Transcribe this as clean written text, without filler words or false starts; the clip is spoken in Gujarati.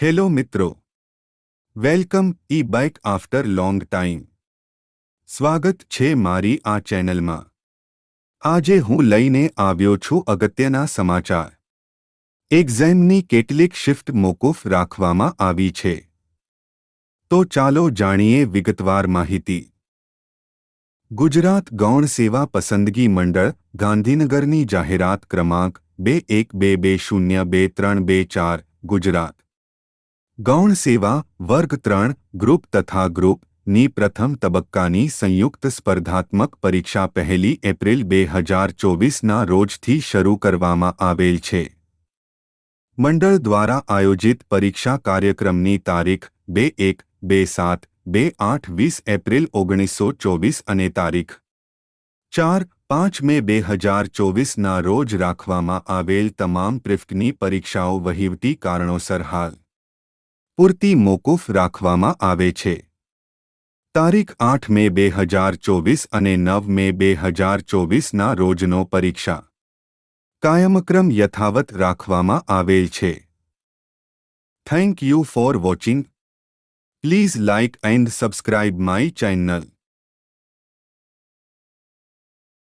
હેલો મિત્રો, વેલકમ ઈ બાઇક આફ્ટર લોંગ ટાઈમ. સ્વાગત છે મારી આ ચેનલમાં. આજે હું લઈને આવ્યો છું અગત્યના સમાચાર. એક્ઝામની કેટલીક શિફ્ટ મોકૂફ રાખવામાં આવી છે. તો ચાલો જાણીએ વિગતવાર માહિતી. ગુજરાત ગૌણ સેવા પસંદગી મંડળ ગાંધીનગરની જાહેરાત ક્રમાંક 2122023224 ગુજરાત ગૌણ સેવા વર્ગ 3 ગ્રુપ તથા ગ્રુપ ની પ્રથમ તબક્કાની સંયુક્ત સ્પર્ધાત્મક પરીક્ષા 1 એપ્રિલ 2024ના રોજથી શરૂ કરવામાં આવેલ છે. મંડળ દ્વારા આયોજિત પરીક્ષા કાર્યક્રમની તારીખ 21/7/20 એપ્રિલ 1924 અને તારીખ 4-5 મે 2024ના રોજ રાખવામાં આવેલ તમામ પ્રિફ્ટની પરીક્ષાઓ વહીવટી કારણોસર હાલ પૂરતી મોકૂફ રાખવામાં આવે છે. તારીખ 8 મે 2024 અને 9 મે 2024ના રોજનો પરીક્ષા કાયમક્રમ યથાવત રાખવામાં આવેલ છે. Thank you for watching. Please like and subscribe my channel.